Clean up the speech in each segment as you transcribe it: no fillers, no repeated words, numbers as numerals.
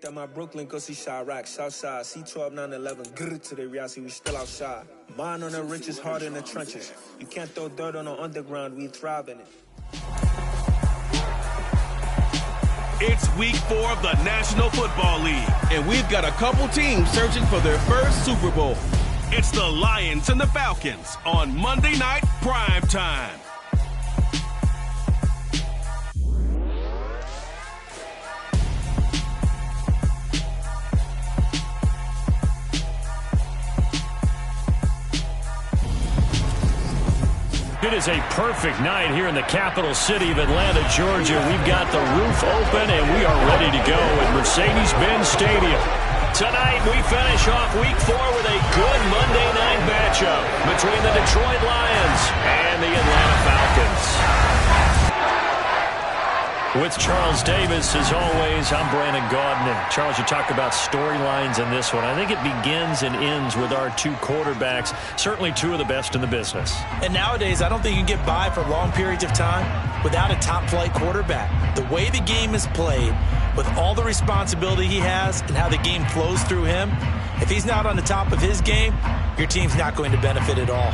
that my Brooklyn go see Chirac, Southside, C12, 911, grrr to the reality, we still outside. Mine on the riches, hard in the trenches. You can't throw dirt on the underground, we thrive in it. It's week 4 of the National Football League, and we've got a couple teams searching for their first Super Bowl. It's the Lions and the Falcons on Monday Night Prime Time. It is a perfect night here in the capital city of Atlanta, Georgia. We've got the roof open, and we are ready to go at Mercedes-Benz Stadium. Tonight, we finish off Week 4 with a good Monday night matchup between the Detroit Lions and the Atlanta Falcons. With Charles Davis, as always, I'm Brandon Gaudin. Charles, you talked about storylines in this one. I think it begins and ends with our two quarterbacks, certainly two of the best in the business. And nowadays, I don't think you can get by for long periods of time without a top-flight quarterback. The way the game is played, with all the responsibility he has and how the game flows through him, if he's not on the top of his game, your team's not going to benefit at all.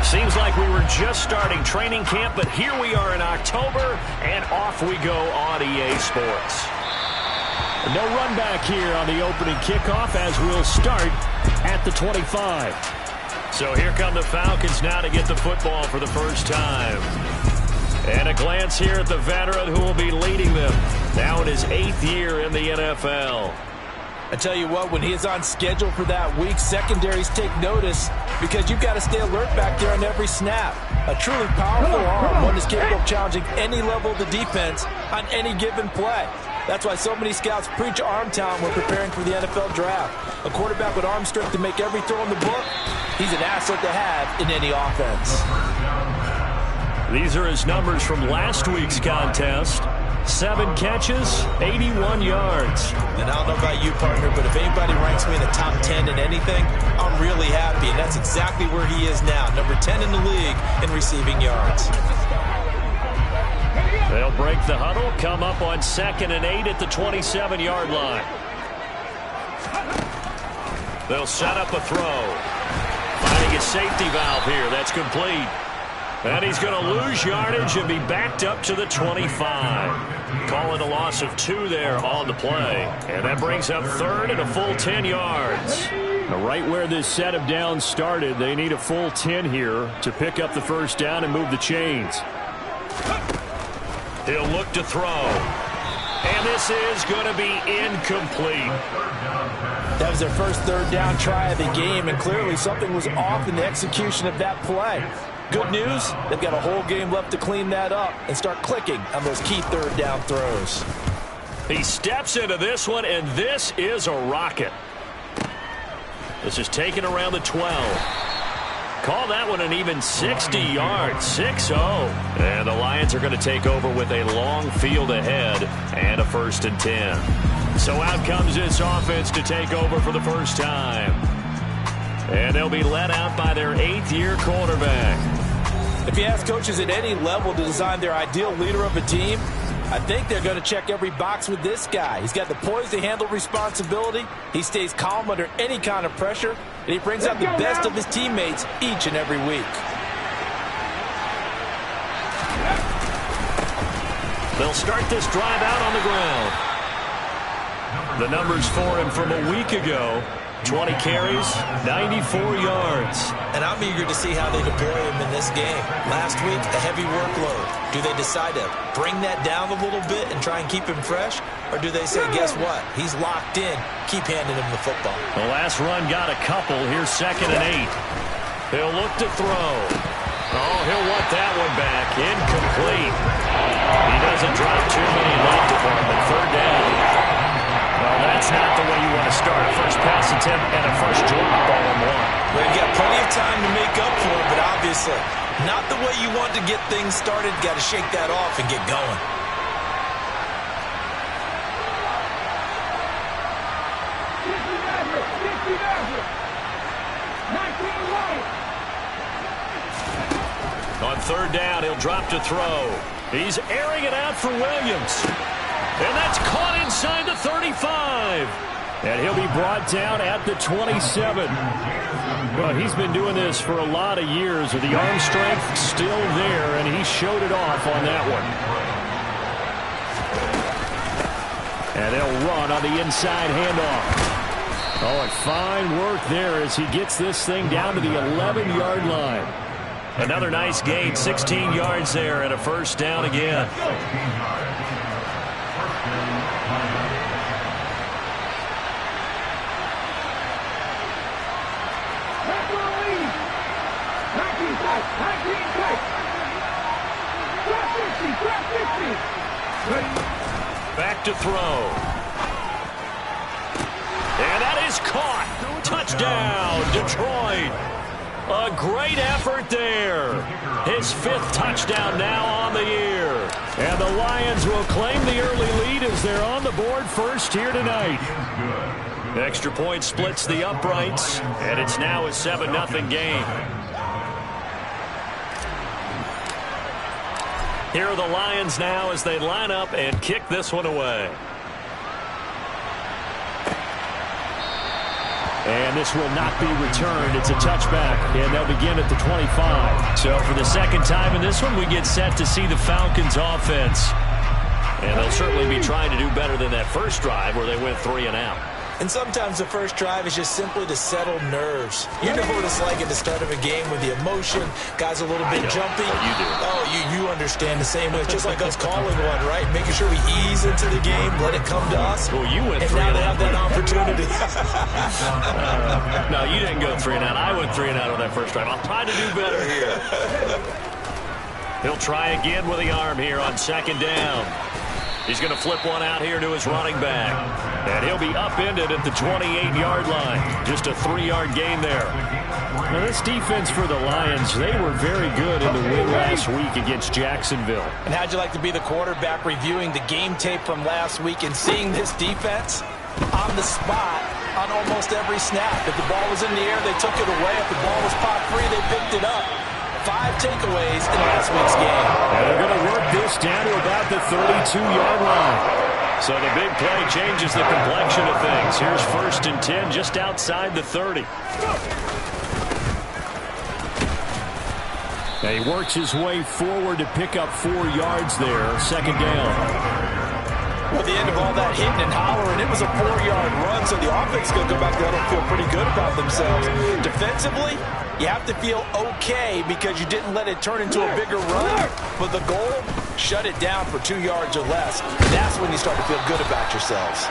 Seems like we were just starting training camp, but here we are in October, and off we go on EA Sports. No run back here on the opening kickoff as we'll start at the 25. So here come the Falcons now to get the football for the first time. And a glance here at the veteran who will be leading them now in his 8th year in the NFL. I tell you what, when he is on schedule for that week, secondaries take notice because you've got to stay alert back there on every snap. A truly powerful arm, one that's capable of challenging any level of the defense on any given play. That's why so many scouts preach arm talent when preparing for the NFL draft. A quarterback with arm strength to make every throw in the book, he's an asset to have in any offense. These are his numbers from last week's contest. 7 catches, 81 yards. And I don't know about you, partner, but if anybody ranks me in the top 10 in anything, I'm really happy. And that's exactly where he is now, number 10 in the league in receiving yards. They'll break the huddle, come up on 2nd and 8 at the 27-yard line. They'll set up a throw. Finding a safety valve here. That's complete. And he's going to lose yardage and be backed up to the 25. Call it a loss of 2 there on the play. And that brings up 3rd and a full 10 yards. Right where this set of downs started, they need a full 10 here to pick up the first down and move the chains. He'll look to throw. And this is going to be incomplete. That was their first 3rd down try of the game, and clearly something was off in the execution of that play. Good news, they've got a whole game left to clean that up and start clicking on those key 3rd down throws. He steps into this one, and this is a rocket. This is taken around the 12. Call that one an even 60 yards, 6-0. And the Lions are going to take over with a long field ahead and a 1st and 10. So out comes this offense to take over for the first time. And they'll be led out by their 8th-year quarterback. If you ask coaches at any level to design their ideal leader of a team, I think they're going to check every box with this guy. He's got the poise to handle responsibility. He stays calm under any kind of pressure, and he brings out the best of his teammates each and every week. They'll start this drive out on the ground. The numbers for him from a week ago. 20 carries, 94 yards. And I'm eager to see how they deploy him in this game. Last week, a heavy workload. Do they decide to bring that down a little bit and try and keep him fresh? Or do they say, guess what? He's locked in. Keep handing him the football. The last run got a couple. Here's 2nd and 8. He'll look to throw. Oh, he'll want that one back. Incomplete. He doesn't drop too many in that department. 3rd down. Well, that's not the way you want to start a first pass attempt and a first drop all in one. Well, you've got plenty of time to make up for it, but obviously Not the way you want to get things started. Got to shake that off and get going. On third down, he'll drop to throw. He's airing it out for Williams. And that's caught inside the 35. And he'll be brought down at the 27. Well, he's been doing this for a lot of years with the arm strength still there, and he showed it off on that one. And they'll run on the inside handoff. Oh, and fine work there as he gets this thing down to the 11-yard line. Another nice gain, 16 yards there, and a first down again. Back to throw. And that is caught. Touchdown, Detroit. A great effort there. His 5th touchdown now on the year. And the Lions will claim the early lead as they're on the board first here tonight. Extra point splits the uprights, and it's now a 7-0 game. Here are the Lions now as they line up and kick this one away. And this will not be returned. It's a touchback, and they'll begin at the 25. So for the second time in this one, we get set to see the Falcons offense. And they'll certainly be trying to do better than that first drive where they went 3 and out. And sometimes the first drive is just simply to settle nerves. You know what it's like at the start of a game with the emotion. Guys a little bit jumpy. You do. Oh, you understand the same way. It's just like us calling one, right? Making sure we ease into the game, let it come to us. Well, you went 3 and now and they out. have that opportunity. No, you didn't go 3 and out. I went 3 and out on that first drive. I'll try to do better here. He'll try again with the arm here on second down. He's going to flip one out here to his running back. And he'll be upended at the 28-yard line. Just a 3-yard gain there. Now, this defense for the Lions, they were very good in the win last week against Jacksonville. And how'd you like to be the quarterback reviewing the game tape from last week and seeing this defense on the spot on almost every snap? If the ball was in the air, they took it away. If the ball was pop free, they picked it up. 5 takeaways in last week's game. And they're going to work this down to about the 32-yard line. So the big play changes the complexion of things. Here's 1st and 10 just outside the 30. Now he works his way forward to pick up 4 yards there. Second down. Well, the end of all that hitting and hollering, it was a 4-yard run, so the offense is going to go back there and feel pretty good about themselves. Defensively, you have to feel okay because you didn't let it turn into a bigger run. But the goal, shut it down for 2 yards or less. That's when you start to feel good about yourselves.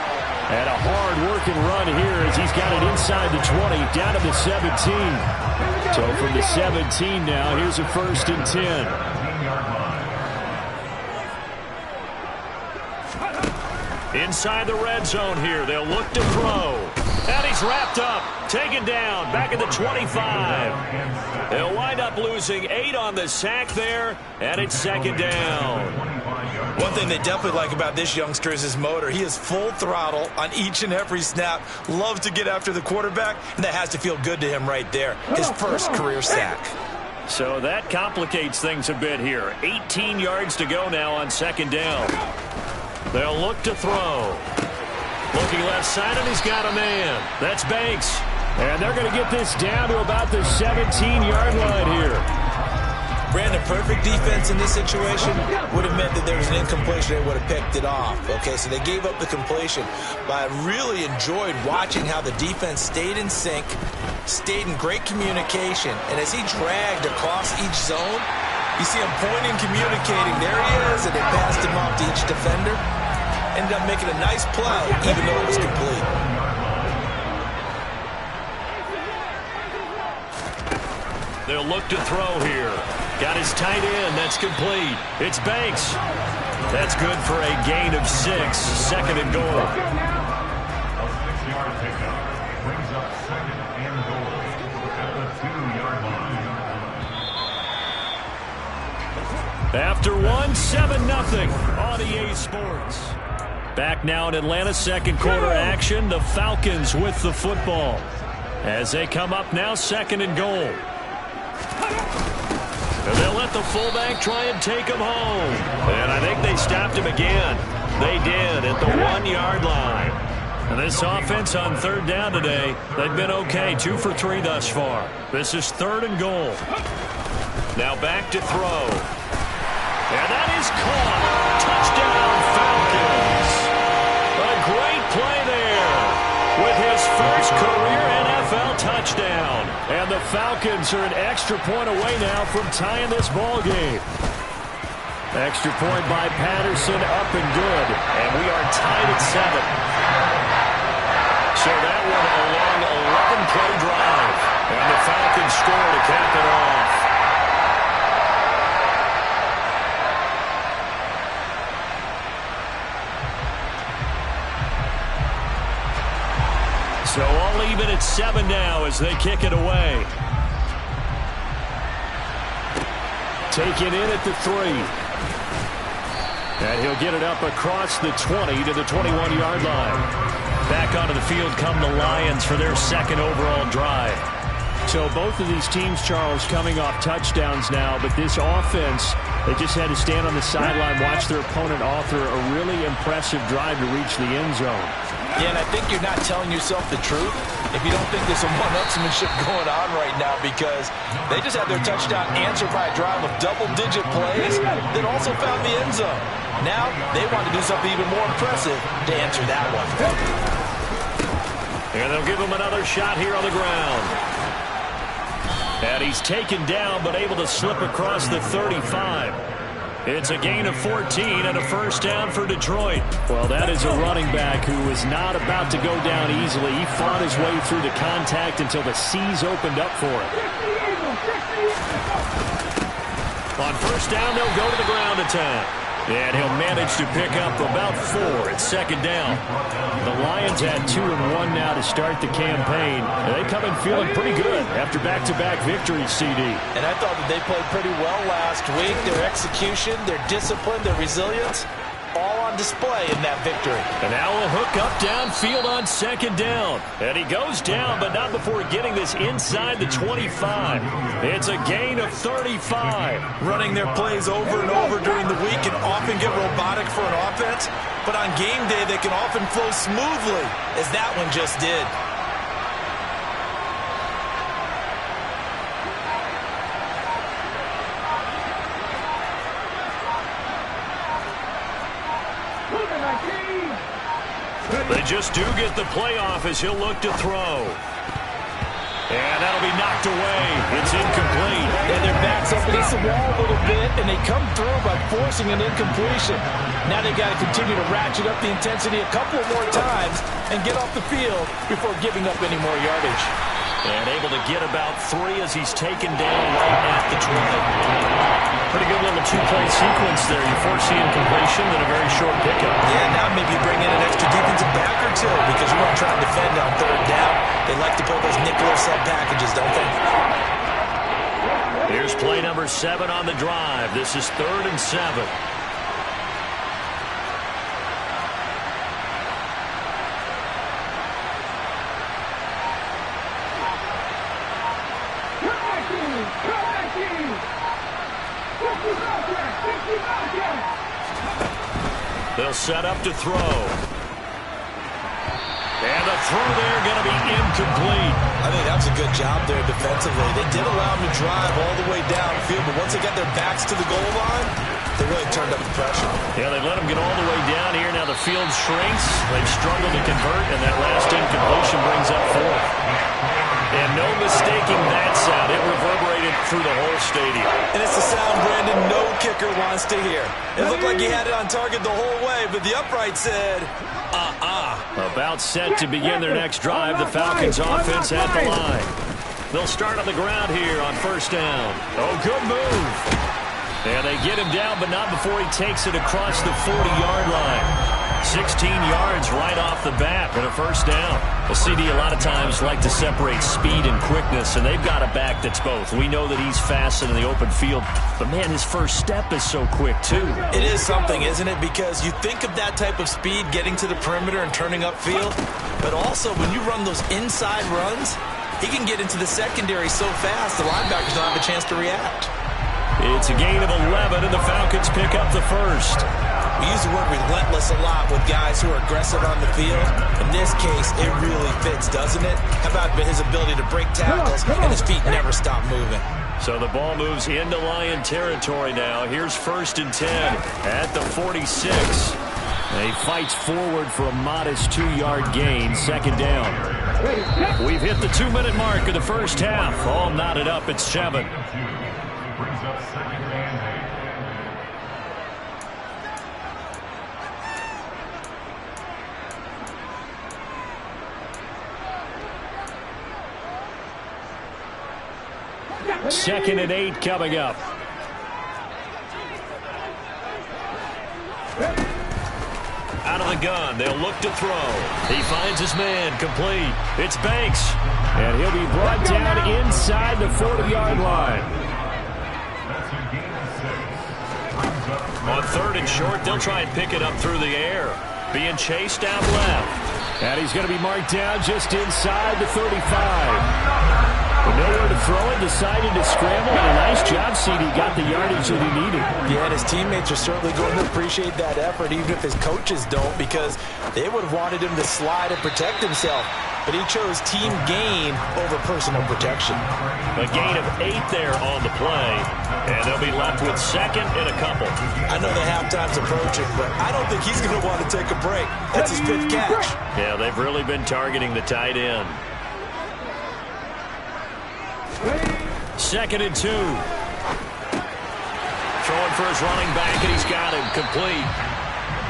And a hard-working run here as he's got it inside the 20, down to the 17. So from the 17 now, here's a 1st and 10. Inside the red zone here, they'll look to throw. And he's wrapped up, taken down, back at the 25. They'll wind up losing 8 on the sack there, and it's second down. One thing they definitely like about this youngster is his motor. He is full throttle on each and every snap. Loves to get after the quarterback, and that has to feel good to him right there. His first career sack. So that complicates things a bit here. 18 yards to go now on second down. They'll look to throw. Looking left side, and he's got a man. That's Banks. And they're going to get this down to about the 17-yard line here. Brandon, perfect defense in this situation would have meant that there was an incompletion. They would have picked it off. Okay, so they gave up the completion. But I really enjoyed watching how the defense stayed in sync, stayed in great communication. And as he dragged across each zone, you see him pointing, communicating. There he is, and they passed him off to each defender. Ended up making a nice play, even though it was complete. They'll look to throw here. Got his tight end. That's complete. It's Banks. That's good for a gain of 6. 2nd and goal. A 6-yard pickup brings up 2nd and goal at the 2-yard line. After one, 7-0 on EA Sports. Back now in Atlanta, second quarter action. The Falcons with the football as they come up now, second and goal. And they'll let the fullback try and take him home. And I think they stopped him again. They did at the 1-yard line. And this offense on third down today, they've been okay. 2 for 3 thus far. This is third and goal. Now back to throw. And that is caught. Touchdown, Falcons. A great play there with his first career NFL touchdown. And the Falcons are an extra point away now from tying this ball game. Extra point by Patterson, up and good. And we are tied at 7. So that one a long 11-play drive. And the Falcons score to cap it off. So all even at 7 now as they kick it away. Taken in at the 3. And he'll get it up across the 20 to the 21-yard line. Back onto the field come the Lions for their second overall drive. So both of these teams, Charles, coming off touchdowns now, but this offense, they just had to stand on the sideline, watch their opponent author a really impressive drive to reach the end zone. Yeah, and I think you're not telling yourself the truth if you don't think there's some one-upsmanship going on right now, because they just had their touchdown answered by a drive of double-digit plays that also found the end zone. Now they want to do something even more impressive to answer that one. And they'll give him another shot here on the ground. And he's taken down but able to slip across the 35. It's a gain of 14 and a first down for Detroit. Well, that is a running back who is not about to go down easily. He fought his way through the contact until the C's opened up for him. On first down, they'll go to the ground attack. And he'll manage to pick up about 4 at second down. The Lions had 2 and 1 now to start the campaign. And they come in feeling pretty good after back-to-back victories, CD. And I thought that they played pretty well last week. Their execution, their discipline, their resilience, all on display in that victory. And now we'll hook up downfield on second down. And he goes down, but not before getting this inside the 25. It's a gain of 35. Running their plays over and over during the week can often get robotic for an offense, but on game day they can often flow smoothly, as that one just did. They just do get the playoff as he'll look to throw. And that'll be knocked away. It's incomplete. And their backs up against the wall a little bit, and they come through by forcing an incompletion. Now they got to continue to ratchet up the intensity a couple of more times and get off the field before giving up any more yardage. And able to get about 3 as he's taken down right at the 20. Pretty good little 2-play sequence there. You force the incompletion, then a very short pickup. Yeah, now maybe you bring in an extra defensive back or 2 because you want to try and defend on third down. They like to play those nickel or sub packages, don't they? Here's play number 7 on the drive. This is 3rd and 7. They'll set up to throw. And the throw there going to be incomplete. I think that was a good job there defensively. They did allow them to drive all the way downfield, but once they got their backs to the goal line, they really turned up the pressure. Yeah, they let them get all the way down here. Now the field shrinks. They've struggled to convert, and that last incompletion brings up 4th. And no mistaking that sound. It reverberated through the whole stadium. And it's the sound Brandon no kicker wants to hear. It looked like he had it on target the whole way, but the upright said, About set to begin their next drive. The Falcons offense at the line. They'll start on the ground here on first down. Oh, good move. And they get him down, but not before he takes it across the 40-yard line. 16 yards right off the bat and a first down. Well, CD a lot of times like to separate speed and quickness, and they've got a back that's both. We know that he's fast in the open field, but, man, his first step is so quick, too. It is something, isn't it? Because you think of that type of speed getting to the perimeter and turning upfield, but also when you run those inside runs, he can get into the secondary so fast the linebackers don't have a chance to react. It's a gain of 11, and the Falcons pick up the first. We use the word relentless a lot with guys who are aggressive on the field. In this case, it really fits, doesn't it? How about his ability to break tackles and his feet never stop moving? So the ball moves into Lion territory now. Here's 1st and 10 at the 46. And he fights forward for a modest 2-yard gain, 2nd down. We've hit the 2-minute mark of the first half. All knotted up at 7. Brings up 2nd and 8. Second and 8 coming up. Out of the gun, they'll look to throw. He finds his man, complete. It's Banks, and he'll be brought down inside the 40-yard line. That's a gain of 6. Brings up On 3rd and short, they'll try and pick it up through the air. Being chased out left. And he's going to be marked down just inside the 35. But nowhere to throw it, decided to scramble, and a nice job, CD. Got the yardage that he needed. Yeah, and his teammates are certainly going to appreciate that effort, even if his coaches don't, because they would have wanted him to slide and protect himself. But he chose team gain over personal protection. A gain of 8 there on the play, and they'll be left with 2nd and a couple. I know the halftime's approaching, but I don't think he's going to want to take a break. That's his 5th catch. Yeah, they've really been targeting the tight end. 2nd and 2. Throwing for his running back, and he's got him complete.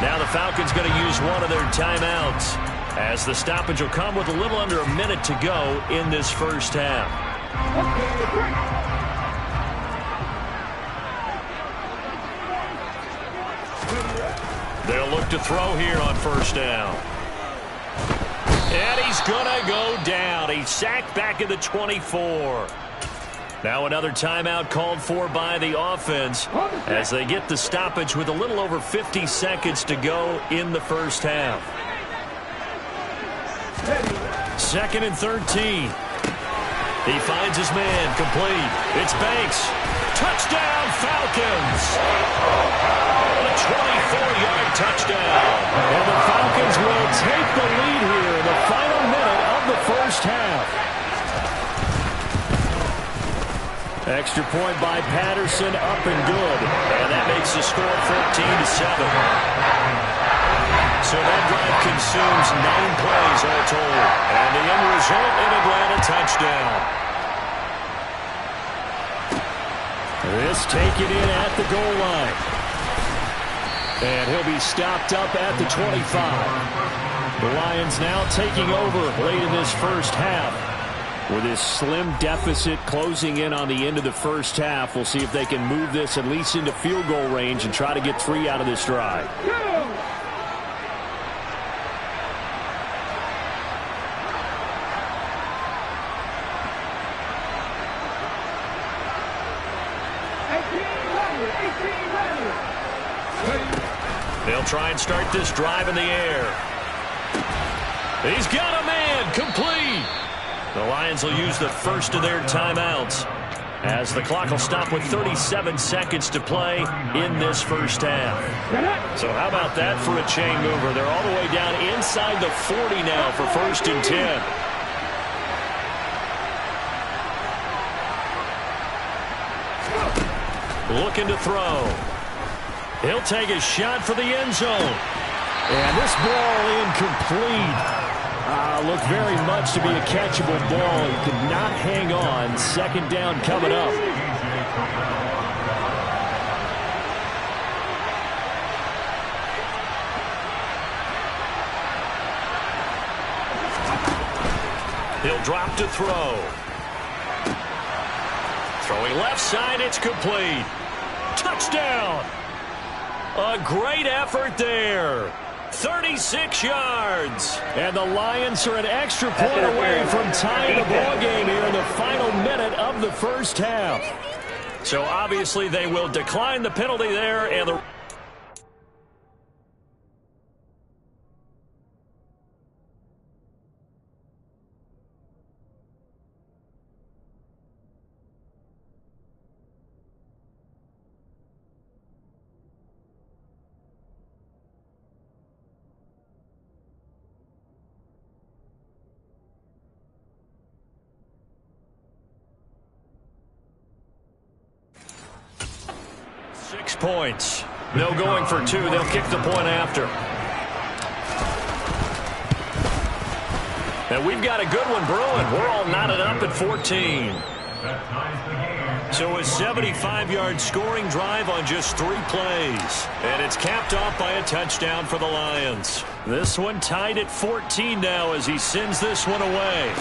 Now the Falcons going to use one of their timeouts, as the stoppage will come with a little under a minute to go in this first half. They'll look to throw here on 1st down. And he's going to go down. He's sacked back at the 24. Now another timeout called for by the offense as they get the stoppage with a little over 50 seconds to go in the first half. 2nd and 13. He finds his man, complete. It's Banks. Touchdown, Falcons! A 24-yard touchdown. And the Falcons will take the lead here in the final minute of the first half. Extra point by Patterson, up and good. And that makes the score 14-7. So that drive consumes 9 plays all told. And the end result, an Atlanta touchdown. This taken in at the goal line. And he'll be stopped up at the 25. The Lions now taking over late in this first half. With this slim deficit closing in on the end of the first half, we'll see if they can move this at least into field goal range and try to get 3 out of this drive. They'll try and start this drive in the air. He's got a man, complete. The Lions will use the first of their timeouts as the clock will stop with 37 seconds to play in this first half. So how about that for a chain mover? They're all the way down inside the 40 now for 1st and 10. Looking to throw. He'll take a shot for the end zone. And this ball incomplete. Looked very much to be a catchable ball. He could not hang on. 2nd down coming up. He'll drop to throw. Throwing left side, it's complete. Touchdown! A great effort there. 36 yards. And the Lions are an extra point away from tying the ball game here in the final minute of the first half. So obviously they will decline the penalty there, and the points. No going for two. They'll kick the point after. And we've got a good one brewing. We're all knotted up at 14. So a 75-yard scoring drive on just 3 plays. And it's capped off by a touchdown for the Lions. This one tied at 14 now as he sends this one away.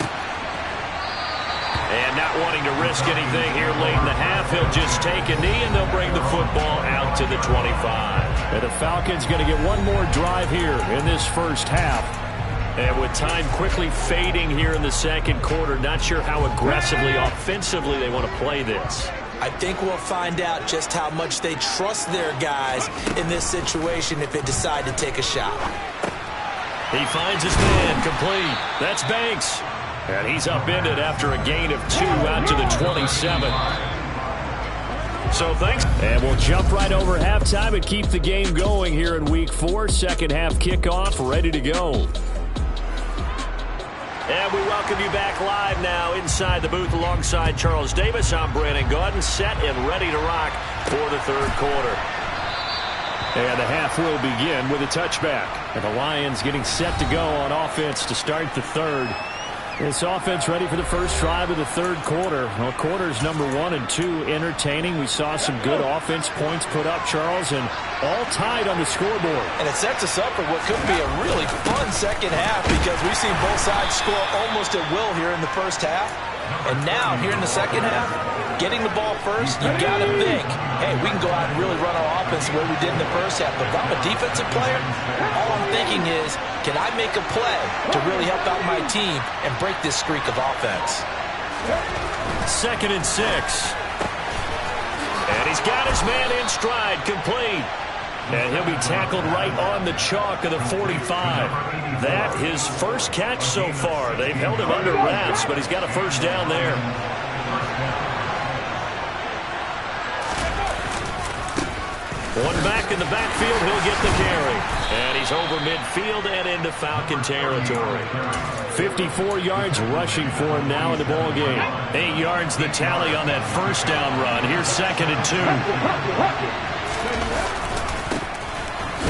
And not wanting to risk anything here late in the half, he'll just take a knee and they'll bring the football out to the 25. And the Falcons going to get one more drive here in this first half. And with time quickly fading here in the second quarter, not sure how aggressively, offensively they want to play this. I think we'll find out just how much they trust their guys in this situation if they decide to take a shot. He finds his man, complete. That's Banks. And he's upended after a gain of 2 out to the 27. So thanks. And we'll jump right over halftime and keep the game going here in Week 4. Second half kickoff, ready to go. And we welcome you back live now inside the booth alongside Charles Davis. I'm Brandon Gaudin, set and ready to rock for the third quarter. And the half will begin with a touchback. And the Lions getting set to go on offense to start the third. This offense ready for the first drive of the third quarter. Well, quarters number 1 and 2 entertaining. We saw some good offense points put up, Charles, and all tied on the scoreboard. And it sets us up for what could be a really fun second half because we've seen both sides score almost at will here in the first half. And now, here in the second half, getting the ball first, you've got to think, hey, we can go out and really run our offense the way we did in the first half. But if I'm a defensive player, all I'm thinking is, can I make a play to really help out my team and break this streak of offense? 2nd and 6. And he's got his man in stride, complete. And he'll be tackled right on the chalk of the 45. That his first catch so far. They've held him under wraps, but he's got a first down there. One back in the backfield, he'll get the carry. And he's over midfield and into Falcon territory. 54 yards rushing for him now in the ball game. 8 yards the tally on that first down run. Here's 2nd and 2.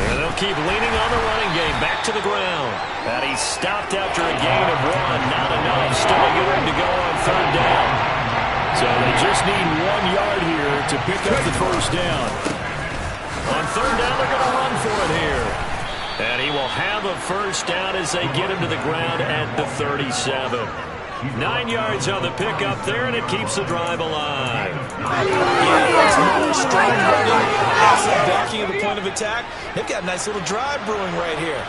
And they'll keep leaning on the running game. Back to the ground. And he's stopped after a gain of 1. Not enough. Still a yard to go on third down. So they just need 1 yard here to pick up the first down. On third down, they're going to run for it here. And he will have a first down as they get him to the ground at the 37. 9 yards on the pickup there, and it keeps the drive alive. Yeah, it's more strong running, awesome backing of the point of attack. They've got a nice little drive brewing right here.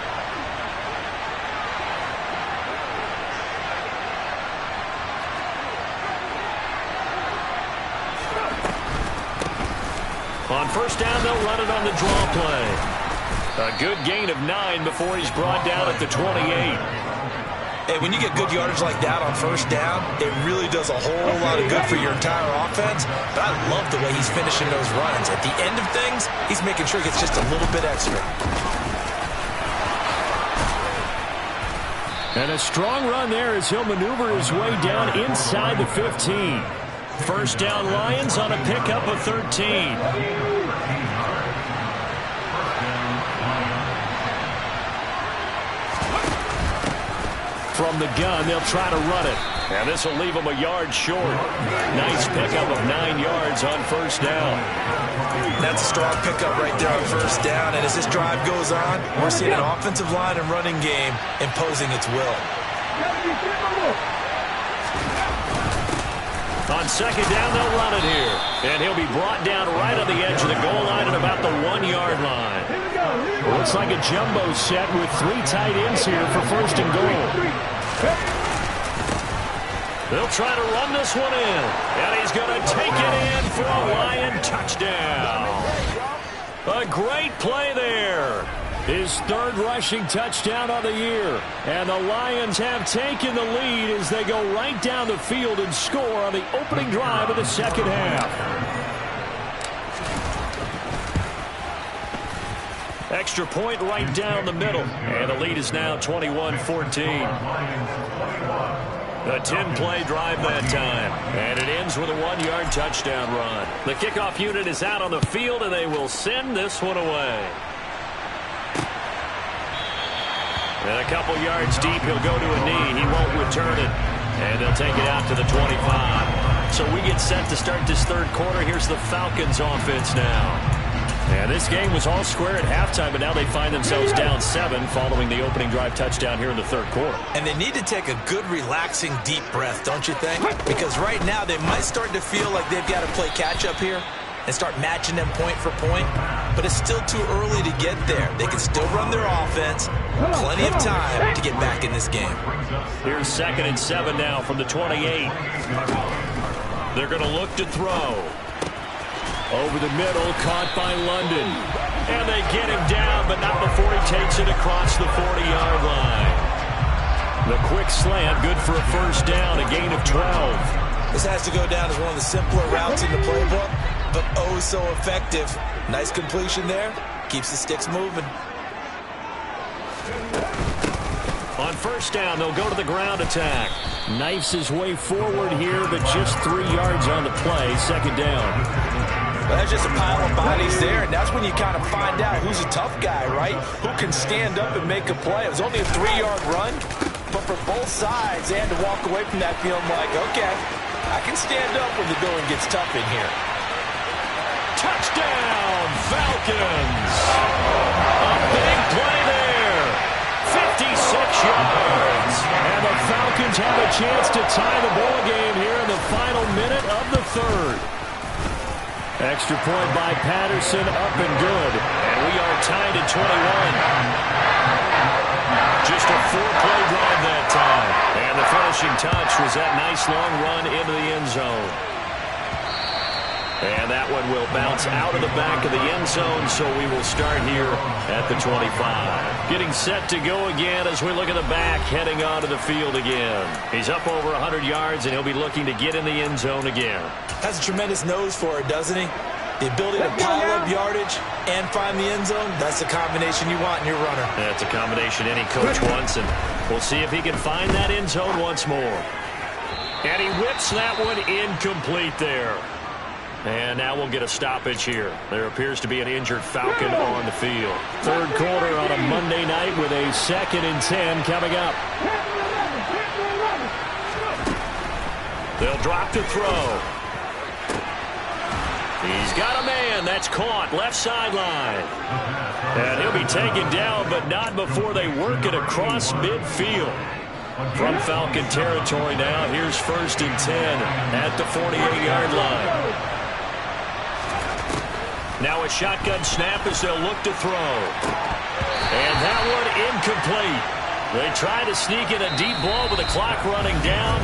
On first down, they'll run it on the draw play. A good gain of 9 before he's brought down at the 28. Hey, when you get good yardage like that on first down, it really does a whole lot of good for your entire offense. But I love the way he's finishing those runs. At the end of things, he's making sure he gets just a little bit extra. And a strong run there as he'll maneuver his way down inside the 15. First down Lions on a pickup of 13. From the gun, they'll try to run it. And this will leave them a yard short. Nice pickup of 9 yards on first down. That's a strong pickup right there on first down. And as this drive goes on, we're seeing an offensive line and running game imposing its will. On second down, they'll run it here. And he'll be brought down right on the edge of the goal line at about the 1-yard line. Looks like a jumbo set with 3 tight ends here for first and goal. They'll try to run this one in. And he's going to take it in for a Lion touchdown. A great play there. His 3rd rushing touchdown of the year. And the Lions have taken the lead as they go right down the field and score on the opening drive of the second half. Extra point right down the middle. And the lead is now 21-14. A 10-play drive that time. And it ends with a 1-yard touchdown run. The kickoff unit is out on the field, and they will send this one away. And a couple yards deep, he'll go to a knee. He won't return it. And they'll take it out to the 25. So we get set to start this 3rd quarter. Here's the Falcons offense now. And this game was all square at halftime, but now they find themselves down 7 following the opening drive touchdown here in the 3rd quarter. And they need to take a good, relaxing, deep breath, don't you think? Because right now they might start to feel like they've got to play catch-up here and start matching them point for point. But it's still too early to get there. They can still run their offense. Plenty of time to get back in this game. Here's 2nd and 7 now from the 28. They're going to look to throw. Over the middle, caught by London. And they get him down, but not before he takes it across the 40-yard line. The quick slant, good for a first down, a gain of 12. This has to go down as one of the simpler routes in the playbook, but oh so effective. Nice completion there. Keeps the sticks moving. On first down, they'll go to the ground attack. Knifes his way forward here, but just 3 yards on the play. 2nd down. Well, that's just a pile of bodies there, and that's when you kind of find out who's a tough guy, right? Who can stand up and make a play. It was only a 3-yard run, but for both sides, they had to walk away from that feeling like, okay, I can stand up when the going gets tough in here. Touchdown, Falcons! A big play there. 56 yards. And the Falcons have a chance to tie the ball game here in the final minute of the 3rd. Extra point by Patterson, up and good. And we are tied at 21. Just a 4-play drive that time. And the finishing touch was that nice long run into the end zone. And that one will bounce out of the back of the end zone, so we will start here at the 25. Getting set to go again as we look at the back, heading onto the field again. He's up over 100 yards, and he'll be looking to get in the end zone again. Has a tremendous nose for it, doesn't he? The ability to pile up yardage and find the end zone, that's the combination you want in your runner. That's a combination any coach wants, and we'll see if he can find that end zone once more. And he whips that one incomplete there. And now we'll get a stoppage here. There appears to be an injured Falcon on the field. 3rd quarter on a Monday night with a 2nd and 10 coming up. They'll drop to throw. He's got a man. That's caught. Left sideline. And he'll be taken down, but not before they work it across midfield. From Falcon territory now, here's 1st and 10 at the 48-yard line. Now a shotgun snap as they'll look to throw. And that one incomplete. They try to sneak in a deep ball with the clock running down,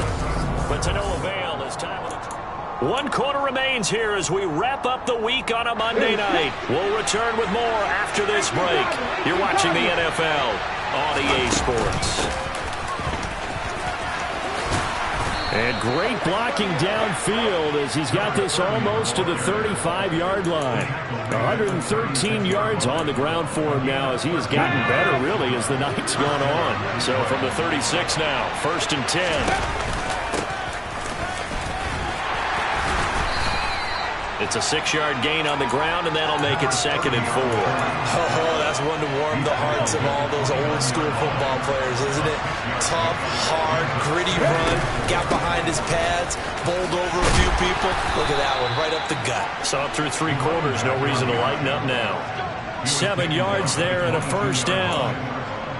but to no avail as time of the 1 quarter remains here as we wrap up the week on a Monday night. We'll return with more after this break. You're watching the NFL on EA Sports. And great blocking downfield as he's got this almost to the 35-yard line. 113 yards on the ground for him now as he has gotten better, really, as the night's gone on. So from the 36 now, 1st and 10. It's a 6-yard gain on the ground, and that'll make it 2nd and 4. Oh, that's one to warm the hearts of all those old-school football players, isn't it? Tough, hard, gritty run, got behind his pads, bowled over a few people. Look at that one, right up the gut. Saw it through 3 quarters, no reason to lighten up now. 7 yards there and a first down.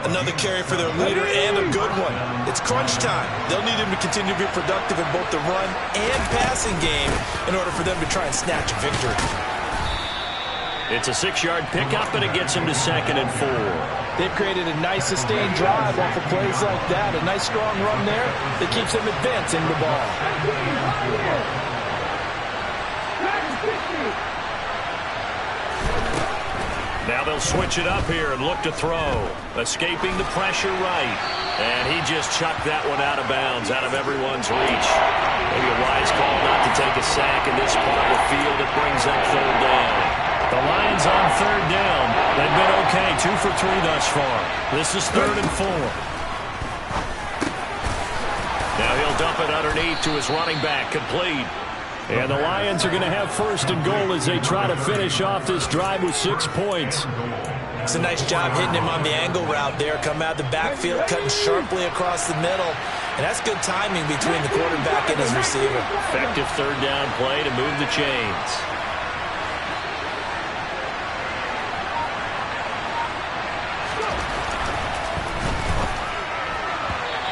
Another carry for their leader and a good one. It's crunch time. They'll need him to continue to be productive in both the run and passing game in order for them to try and snatch a victory. It's a 6-yard pickup, and it gets him to 2nd and 4. They've created a nice sustained drive off of plays like that. A nice strong run there that keeps them advancing the ball. Now they'll switch it up here and look to throw. Escaping the pressure right. And he just chucked that one out of bounds, out of everyone's reach. Maybe a wise call not to take a sack in this part of the field. It brings up 3rd down. The Lions on 3rd down. They've been okay, 2 for 3 thus far. This is 3rd and 4. Now he'll dump it underneath to his running back, complete. And the Lions are going to have 1st and goal as they try to finish off this drive with 6 points. It's a nice job hitting him on the angle route there. Come out the backfield, cutting sharply across the middle. And that's good timing between the quarterback and his receiver. Effective 3rd down play to move the chains.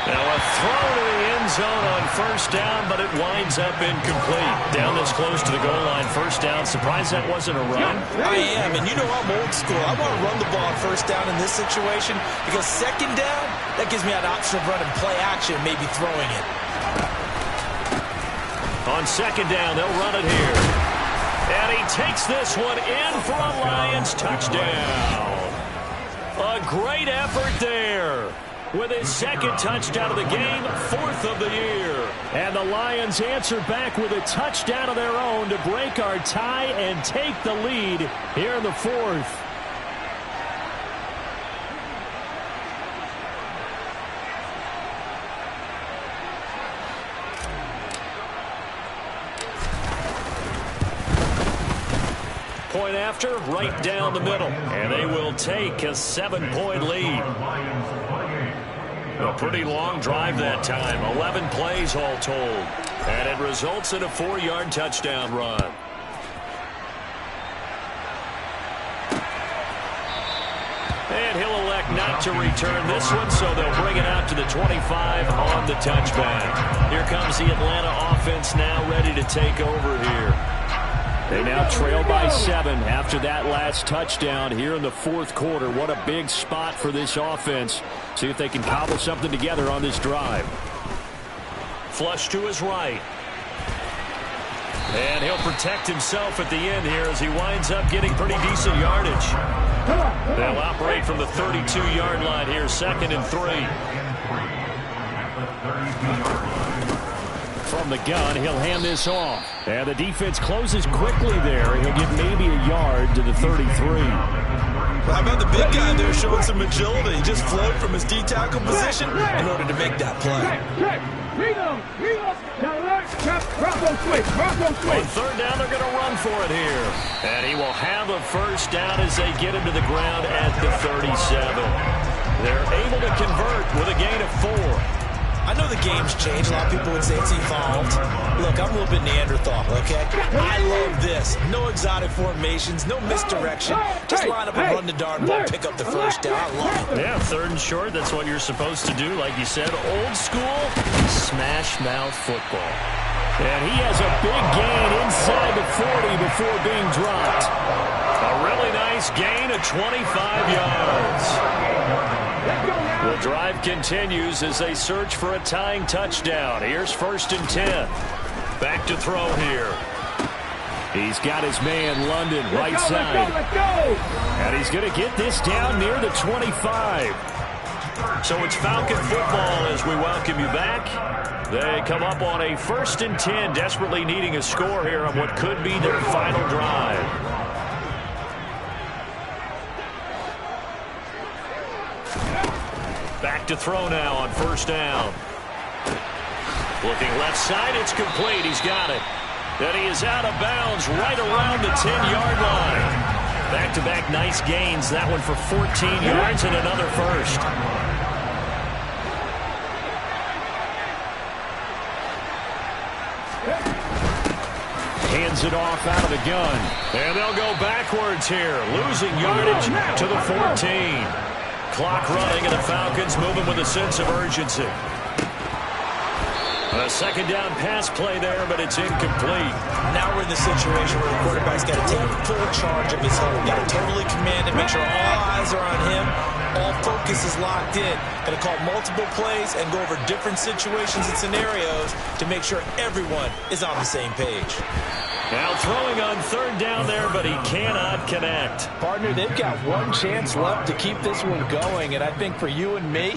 Now a throw to the end zone on 1st down, but it winds up incomplete. Down this close to the goal line, 1st down. Surprised that wasn't a run? I am, and you know I'm old school. I want to run the ball on 1st down in this situation because 2nd down, that gives me an option of running play action, maybe throwing it. On 2nd down, they'll run it here. And he takes this one in for a Lions touchdown. A great effort there. With his 2nd touchdown of the game, 4th of the year. And the Lions answer back with a touchdown of their own to break our tie and take the lead here in the 4th. Point after, right down the middle. And they will take a 7-point lead. A pretty long drive that time. 11 plays all told. And it results in a 4-yard touchdown run. And he'll elect not to return this one, so they'll bring it out to the 25 on the touchback. Here comes the Atlanta offense now ready to take over here. They now trail by 7 after that last touchdown here in the 4th quarter. What a big spot for this offense. See if they can cobble something together on this drive. Flush to his right. And he'll protect himself at the end here as he winds up getting pretty decent yardage. They'll operate from the 32-yard line here, 2nd and 3. From the gun, he'll hand this off. And the defense closes quickly there. He'll get maybe a yard to the 33. How about the big guy there showing some agility? He just flowed from his D-tackle position in order to make that play. On 3rd down, they're going to run for it here. And he will have a 1st down as they get him to the ground at the 37. They're able to convert with a gain of 4. I know the game's changed. A lot of people would say it's evolved. Look, I'm a little bit Neanderthal, okay? I love this. No exotic formations, no misdirection. Just line up and run the darn ball, pick up the 1st down. I love it. Yeah, 3rd and short, that's what you're supposed to do. Like you said, old school, smash mouth football. And he has a big gain inside the 40 before being dropped. A really nice gain of 25 yards. The drive continues as they search for a tying touchdown. Here's 1st and 10. Back to throw here. He's got his man, London, right side. And he's going to get this down near the 25. So it's Falcon football as we welcome you back. They come up on a 1st and 10, desperately needing a score here on what could be their final drive. Back to throw now on 1st down. Looking left side, it's complete. He's got it. Then he is out of bounds right around the 10-yard line. Back-to-back nice gains. That one for 14 yards and another 1st. Hands it off out of the gun. And they'll go backwards here, losing yardage to the 14. clock running, and the Falcons moving with a sense of urgency. A second down pass play there, but it's incomplete. Now we're in the situation where the quarterback's got to take full charge of his home. Got to totally command it, make sure all eyes are on him. All focus is locked in. Going to call multiple plays and go over different situations and scenarios to make sure everyone is on the same page. Now throwing on third down there, but he cannot connect. Partner, they've got one chance left to keep this one going, and I think for you and me,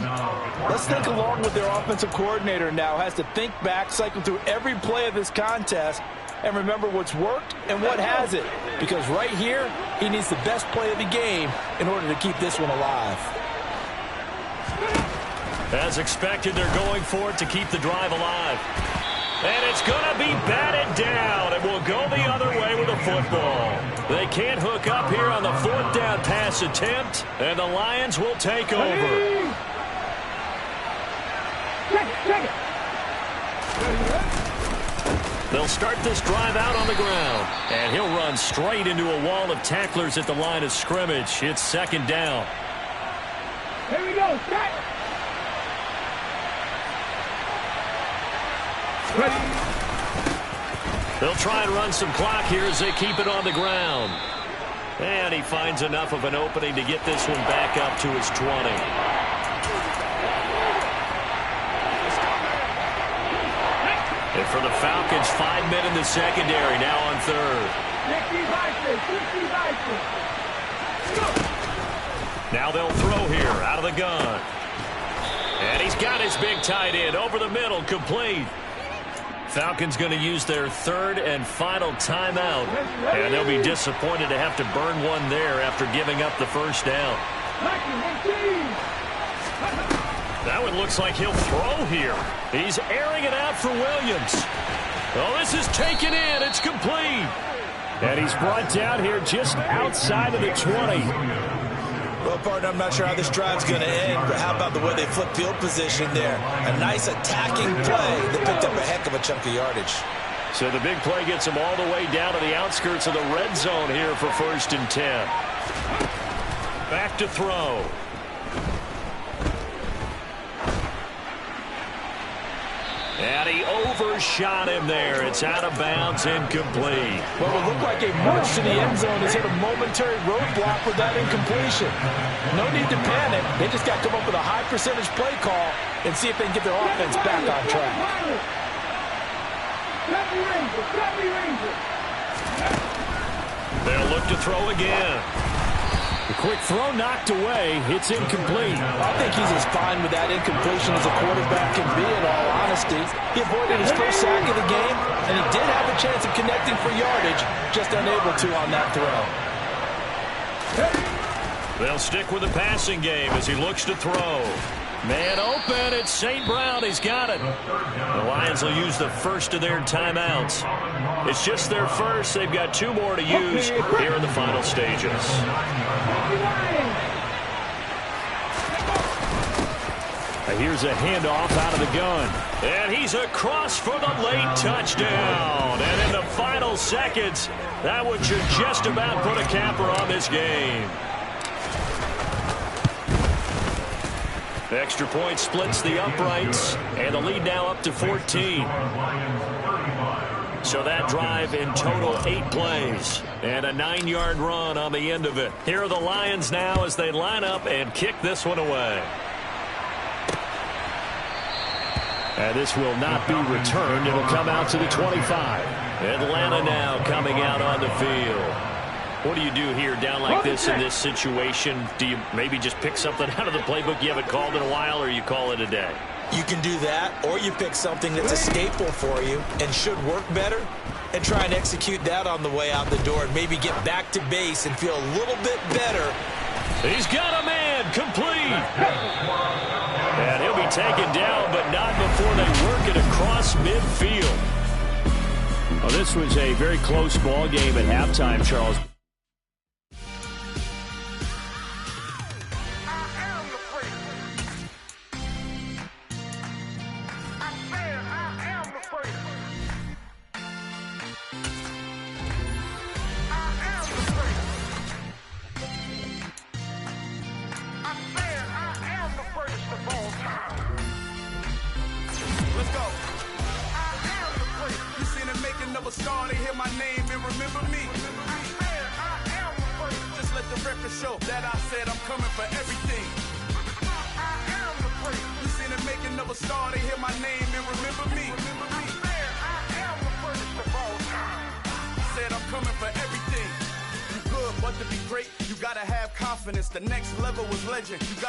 let's think along with their offensive coordinator now. Has to think back, cycle through every play of this contest, and remember what's worked and what hasn't. Because right here, he needs the best play of the game in order to keep this one alive. As expected, they're going for it to keep the drive alive. And it's going to be batted down, and will go the other way with the football. They can't hook up here on the fourth down pass attempt, and the Lions will take over. They'll start this drive out on the ground, and he'll run straight into a wall of tacklers at the line of scrimmage. It's second down. Here we go, set. They'll try and run some clock here as they keep it on the ground. And he finds enough of an opening to get this one back up to his 20. And for the Falcons, 5 men in the secondary, now on third. Now they'll throw here out of the gun. And he's got his big tight end over the middle, complete. Falcons going to use their third and final timeout, and they'll be disappointed to have to burn one there after giving up the first down. That one looks like he'll throw here. He's airing it out for Williams. Oh, this is taken in. It's complete. And he's brought down here just outside of the 20. Well, partner, I'm not sure how this drive's going to end, but how about the way they flip field position there? A nice attacking play that picked up a heck of a chunk of yardage. So the big play gets them all the way down to the outskirts of the red zone here for 1st and 10. Back to throw. And he overshot him there. It's out of bounds, incomplete. Well, it looked like a march to the end zone has hit a momentary roadblock with that incompletion. No need to panic. They just got to come up with a high percentage play call and see if they can get their offense back on track. They'll look to throw again. The quick throw knocked away. It's incomplete. I think he's as fine with that incompletion as a quarterback can be, in all honesty. He avoided his first sack of the game, and he did have a chance of connecting for yardage, just unable to on that throw. They'll stick with the passing game as he looks to throw. Man open, it's St. Brown. He's got it. The Lions will use the first of their timeouts. It's just their first. They've got 2 more to use here in the final stages. Here's a handoff out of the gun. And he's across for the late touchdown. And in the final seconds, that one should just about put a capper on this game. The extra point splits the uprights, and the lead now up to 14. So that drive in total 8 plays, and a 9-yard run on the end of it. Here are the Lions now as they line up and kick this one away. And this will not be returned. It'll come out to the 25. Atlanta now coming out on the field. What do you do here down like this in this situation? Do you maybe just pick something out of the playbook you haven't called in a while, or you call it a day? You can do that, or you pick something that's a staple for you and should work better and try and execute that on the way out the door and maybe get back to base and feel a little bit better. He's got a man, complete. And he'll be taken down, but not before they work it across midfield. Well, this was a very close ball game at halftime, Charles. of a star, they hear my name and remember me. Just let the record show that I said I'm coming for everything. You seen the making of a star, they hear my name and remember me. Said I'm coming for everything. You good, but to be great, you gotta have confidence. The next level was legend. You gotta